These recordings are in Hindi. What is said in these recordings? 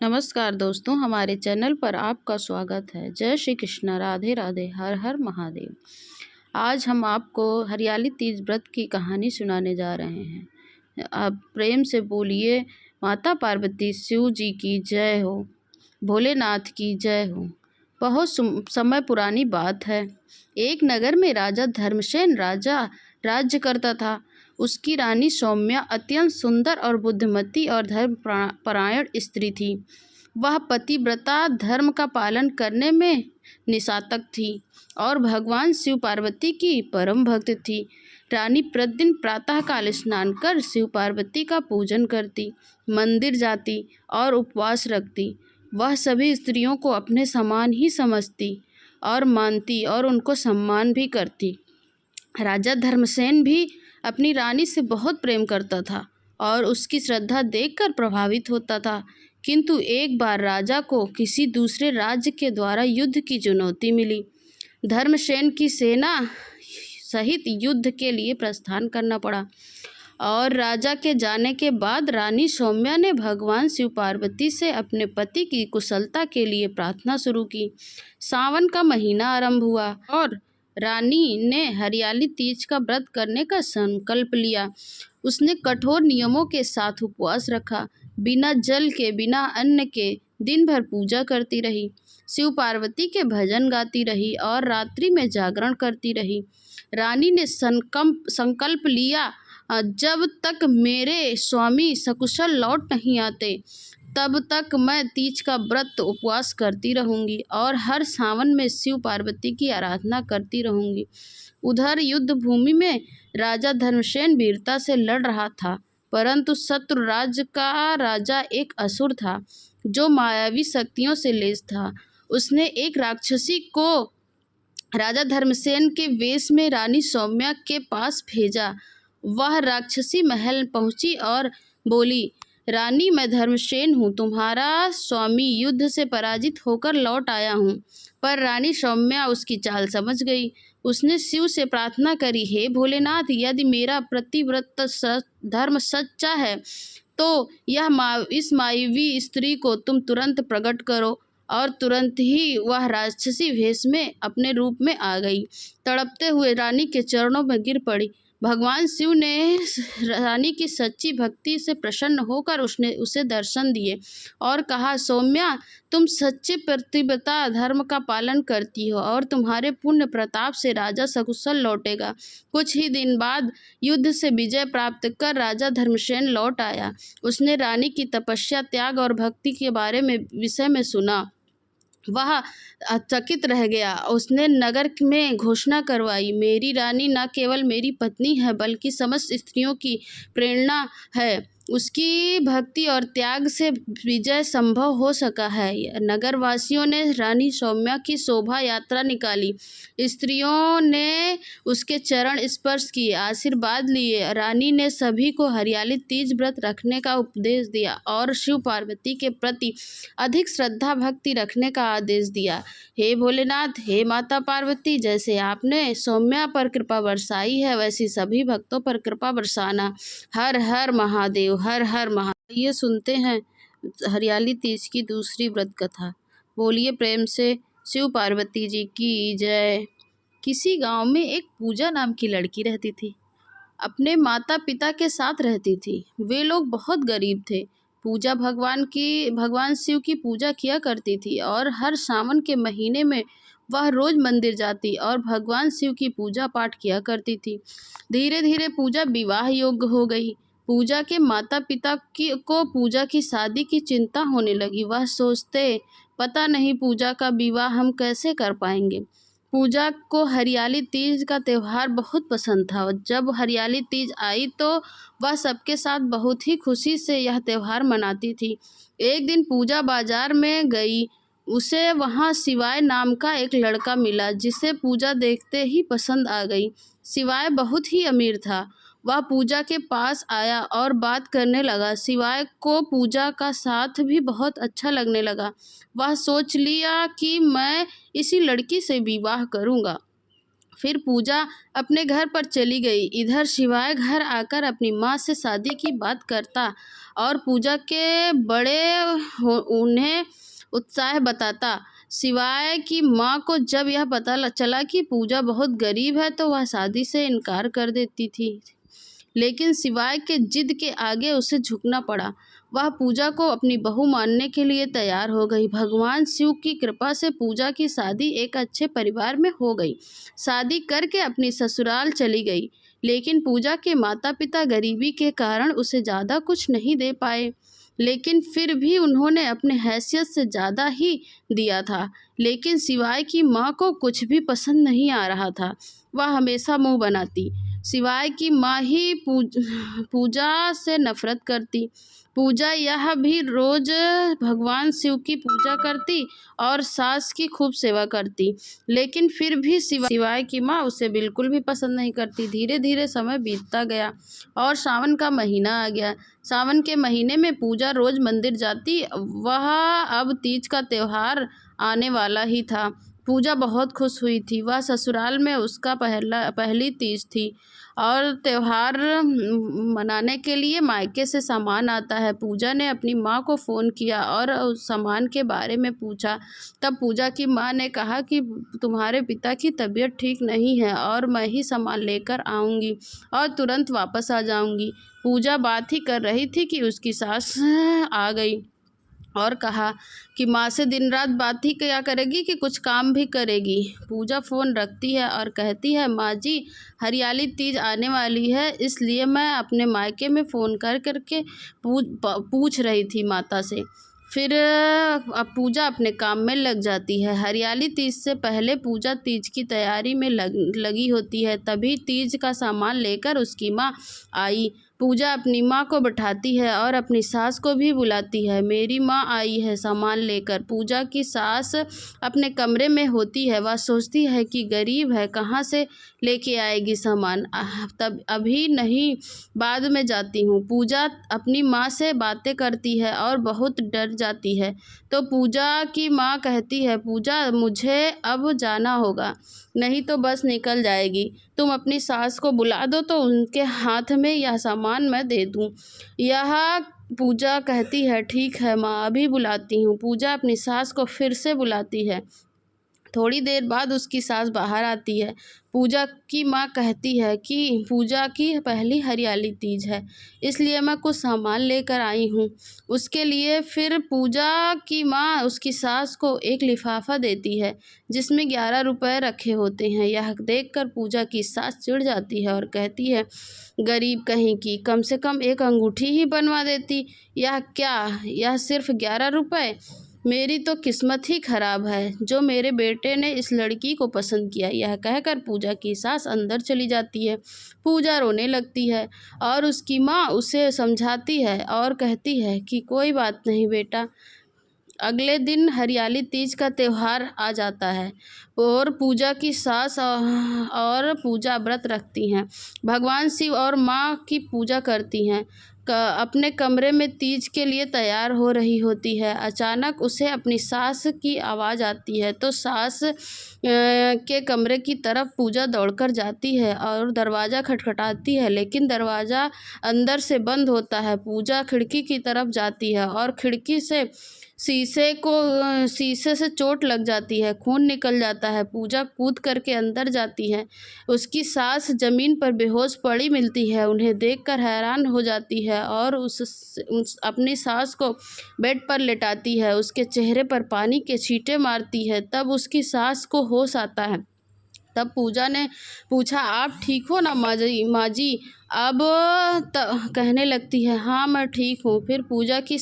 नमस्कार दोस्तों, हमारे चैनल पर आपका स्वागत है। जय श्री कृष्ण, राधे राधे, हर हर महादेव। आज हम आपको हरियाली तीज व्रत की कहानी सुनाने जा रहे हैं। आप प्रेम से बोलिए, माता पार्वती शिव जी की जय हो, भोलेनाथ की जय हो। बहुत समय पुरानी बात है। एक नगर में राजा धर्मसेन राज्य करता था। उसकी रानी सौम्या अत्यंत सुंदर और बुद्धिमती और धर्मपरायण स्त्री थी। वह पतिव्रता, धर्म का पालन करने में निशातक थी और भगवान शिव पार्वती की परम भक्त थी। रानी प्रतिदिन प्रातःकाल स्नान कर शिव पार्वती का पूजन करती, मंदिर जाती और उपवास रखती। वह सभी स्त्रियों को अपने समान ही समझती और मानती और उनको सम्मान भी करती। राजा धर्मसेन भी अपनी रानी से बहुत प्रेम करता था और उसकी श्रद्धा देखकर प्रभावित होता था। किंतु एक बार राजा को किसी दूसरे राज्य के द्वारा युद्ध की चुनौती मिली। धर्मसेन की सेना सहित युद्ध के लिए प्रस्थान करना पड़ा और राजा के जाने के बाद रानी सौम्या ने भगवान शिव पार्वती से अपने पति की कुशलता के लिए प्रार्थना शुरू की। सावन का महीना आरंभ हुआ और रानी ने हरियाली तीज का व्रत करने का संकल्प लिया। उसने कठोर नियमों के साथ उपवास रखा, बिना जल के, बिना अन्न के दिन भर पूजा करती रही, शिव पार्वती के भजन गाती रही और रात्रि में जागरण करती रही। रानी ने संकल्प लिया, जब तक मेरे स्वामी सकुशल लौट नहीं आते तब तक मैं तीज का व्रत उपवास करती रहूंगी और हर सावन में शिव पार्वती की आराधना करती रहूंगी। उधर युद्ध भूमि में राजा धर्मसेन वीरता से लड़ रहा था, परंतु शत्रु राज्य का राजा एक असुर था जो मायावी शक्तियों से लैस था। उसने एक राक्षसी को राजा धर्मसेन के वेश में रानी सौम्या के पास भेजा। वह राक्षसी महल पहुंची और बोली, रानी, मैं धर्मसेन हूँ, तुम्हारा स्वामी युद्ध से पराजित होकर लौट आया हूँ। पर रानी सौम्या उसकी चाल समझ गई। उसने शिव से प्रार्थना करी, हे भोलेनाथ, यदि मेरा प्रतिव्रत धर्म सच्चा है तो इस मायावी स्त्री को तुम तुरंत प्रकट करो। और तुरंत ही वह राक्षसी वेश में अपने रूप में आ गई। तड़पते हुए रानी के चरणों में गिर पड़ी। भगवान शिव ने रानी की सच्ची भक्ति से प्रसन्न होकर उसे दर्शन दिए और कहा, सौम्या, तुम सच्चे प्रतिव्रता धर्म का पालन करती हो और तुम्हारे पुण्य प्रताप से राजा सकुशल लौटेगा। कुछ ही दिन बाद युद्ध से विजय प्राप्त कर राजा धर्मसेन लौट आया। उसने रानी की तपस्या, त्याग और भक्ति के विषय में सुना। वह चकित रह गया। उसने नगर में घोषणा करवाई, मेरी रानी न केवल मेरी पत्नी है बल्कि समस्त स्त्रियों की प्रेरणा है। उसकी भक्ति और त्याग से विजय संभव हो सका है। नगरवासियों ने रानी सौम्या की शोभा यात्रा निकाली। स्त्रियों ने उसके चरण स्पर्श किए, आशीर्वाद लिए। रानी ने सभी को हरियाली तीज व्रत रखने का उपदेश दिया और शिव पार्वती के प्रति अधिक श्रद्धा भक्ति रखने का आदेश दिया। हे भोलेनाथ, हे माता पार्वती, जैसे आपने सौम्या पर कृपा बरसाई है वैसी सभी भक्तों पर कृपा बरसाना। हर हर महादेव, हर हर महादेव। ये सुनते हैं हरियाली तीज की दूसरी व्रत कथा। बोलिए प्रेम से शिव पार्वती जी की जय। किसी गांव में एक पूजा नाम की लड़की रहती थी। अपने माता पिता के साथ रहती थी। वे लोग बहुत गरीब थे। पूजा भगवान शिव की पूजा किया करती थी और हर सावन के महीने में वह रोज मंदिर जाती और भगवान शिव की पूजा पाठ किया करती थी। धीरे धीरे पूजा विवाह योग्य हो गई। पूजा के माता पिता को पूजा की शादी की चिंता होने लगी। वह सोचते, पता नहीं पूजा का विवाह हम कैसे कर पाएंगे। पूजा को हरियाली तीज का त्यौहार बहुत पसंद था। जब हरियाली तीज आई तो वह सबके साथ बहुत ही खुशी से यह त्यौहार मनाती थी। एक दिन पूजा बाजार में गई। उसे वहाँ शिवाय नाम का एक लड़का मिला जिसे पूजा देखते ही पसंद आ गई। शिवाय बहुत ही अमीर था। वह पूजा के पास आया और बात करने लगा। शिवाय को पूजा का साथ भी बहुत अच्छा लगने लगा। वह सोच लिया कि मैं इसी लड़की से विवाह करूंगा। फिर पूजा अपने घर पर चली गई। इधर शिवाय घर आकर अपनी माँ से शादी की बात करता और पूजा के उन्हें उत्साह बताता। सिवाय कि माँ को जब यह पता चला कि पूजा बहुत गरीब है तो वह शादी से इनकार कर देती थी, लेकिन सिवाय के जिद के आगे उसे झुकना पड़ा। वह पूजा को अपनी बहू मानने के लिए तैयार हो गई। भगवान शिव की कृपा से पूजा की शादी एक अच्छे परिवार में हो गई। शादी करके अपनी ससुराल चली गई, लेकिन पूजा के माता पिता गरीबी के कारण उसे ज़्यादा कुछ नहीं दे पाए, लेकिन फिर भी उन्होंने अपने हैसियत से ज़्यादा ही दिया था। लेकिन सिवाय की माँ को कुछ भी पसंद नहीं आ रहा था। वह हमेशा मुँह बनाती। सिवाय की माँ ही पूजा से नफरत करती। पूजा यह भी रोज भगवान शिव की पूजा करती और सास की खूब सेवा करती, लेकिन फिर भी सिवाय की माँ उसे बिल्कुल भी पसंद नहीं करती। धीरे धीरे समय बीतता गया और सावन का महीना आ गया। सावन के महीने में पूजा रोज मंदिर जाती। वह अब तीज का त्योहार आने वाला ही था। पूजा बहुत खुश हुई थी। वह ससुराल में उसका पहली तीज थी और त्योहार मनाने के लिए मायके से सामान आता है। पूजा ने अपनी माँ को फ़ोन किया और उस सामान के बारे में पूछा। तब पूजा की माँ ने कहा कि तुम्हारे पिता की तबीयत ठीक नहीं है और मैं ही सामान लेकर आऊँगी और तुरंत वापस आ जाऊँगी। पूजा बात ही कर रही थी कि उसकी सास आ गई और कहा कि माँ से दिन रात बात ही क्या करेगी कि कुछ काम भी करेगी। पूजा फ़ोन रखती है और कहती है, माँ जी, हरियाली तीज आने वाली है, इसलिए मैं अपने मायके में फ़ोन करके पूछ रही थी माता से। फिर अब पूजा अपने काम में लग जाती है। हरियाली तीज से पहले पूजा तीज की तैयारी में लगी होती है। तभी तीज का सामान लेकर उसकी माँ आई। पूजा अपनी माँ को बैठाती है और अपनी सास को भी बुलाती है। मेरी माँ आई है सामान लेकर। पूजा की सास अपने कमरे में होती है। वह सोचती है कि गरीब है, कहाँ से लेके आएगी सामान। तब अभी नहीं, बाद में जाती हूँ। पूजा अपनी माँ से बातें करती है और बहुत डर जाती है। तो पूजा की माँ कहती है, पूजा मुझे अब जाना होगा, नहीं तो बस निकल जाएगी। तुम अपनी सास को बुला दो तो उनके हाथ में यह सामान मैं दे दूँ। यह पूजा कहती है, ठीक है माँ, अभी बुलाती हूँ। पूजा अपनी सास को फिर से बुलाती है। थोड़ी देर बाद उसकी सास बाहर आती है। पूजा की माँ कहती है कि पूजा की पहली हरियाली तीज है, इसलिए मैं कुछ सामान लेकर आई हूँ उसके लिए। फिर पूजा की माँ उसकी सास को एक लिफाफा देती है जिसमें 11 रुपए रखे होते हैं। यह देखकर पूजा की सास चिढ़ जाती है और कहती है, गरीब कहीं की, कम से कम एक अंगूठी ही बनवा देती। यह क्या, यह सिर्फ 11 रुपए? मेरी तो किस्मत ही खराब है जो मेरे बेटे ने इस लड़की को पसंद किया। यह कहकर पूजा की सास अंदर चली जाती है। पूजा रोने लगती है और उसकी माँ उसे समझाती है और कहती है कि कोई बात नहीं बेटा। अगले दिन हरियाली तीज का त्यौहार आ जाता है और पूजा की सास और पूजा व्रत रखती हैं। भगवान शिव और माँ की पूजा करती हैं। अपने कमरे में तीज के लिए तैयार हो रही होती है। अचानक उसे अपनी सास की आवाज़ आती है तो सास के कमरे की तरफ पूजा दौड़कर जाती है और दरवाज़ा खटखटाती है, लेकिन दरवाज़ा अंदर से बंद होता है। पूजा खिड़की की तरफ जाती है और खिड़की से शीशे से चोट लग जाती है, खून निकल जाता है। पूजा कूद करके अंदर जाती है। उसकी सास ज़मीन पर बेहोश पड़ी मिलती है। उन्हें देखकर हैरान हो जाती है और अपनी सास को बेड पर लेटाती है, उसके चेहरे पर पानी के छींटे मारती है। तब उसकी सास को होश आता है। तब पूजा ने पूछा, आप ठीक हो ना माँ जी? अब कहने लगती है, हाँ मैं ठीक हूँ। फिर पूजा की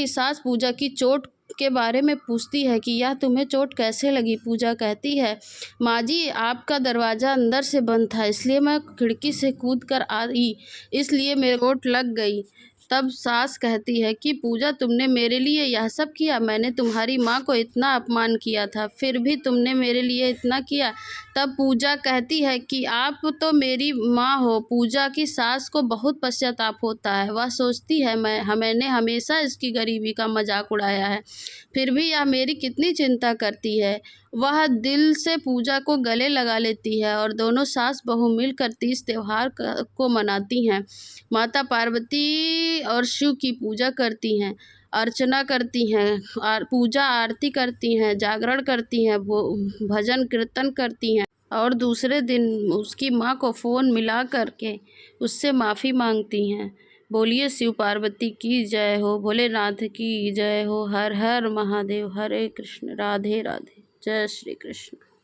सास पूजा की चोट के बारे में पूछती है कि यह तुम्हें चोट कैसे लगी? पूजा कहती है, माँ जी, आपका दरवाज़ा अंदर से बंद था, इसलिए मैं खिड़की से कूद कर आई, इसलिए मेरे चोट लग गई। तब सास कहती है कि पूजा, तुमने मेरे लिए यह सब किया? मैंने तुम्हारी माँ को इतना अपमान किया था, फिर भी तुमने मेरे लिए इतना किया? तब पूजा कहती है कि आप तो मेरी माँ हो। पूजा की सास को बहुत पश्चाताप होता है। वह सोचती है मैंने हमेशा इसकी गरीबी का मजाक उड़ाया है, फिर भी यह मेरी कितनी चिंता करती है। वह दिल से पूजा को गले लगा लेती है और दोनों सास बहू मिलकर तीज त्योहार को मनाती हैं। माता पार्वती और शिव की पूजा करती हैं, अर्चना करती हैं, पूजा आरती करती हैं, जागरण करती हैं, भजन कीर्तन करती हैं और दूसरे दिन उसकी माँ को फ़ोन मिला करके उससे माफ़ी मांगती हैं। बोलिए शिव पार्वती की जय हो, भोलेनाथ की जय हो। हर हर महादेव। हरे कृष्ण, राधे राधे। जय श्री कृष्ण।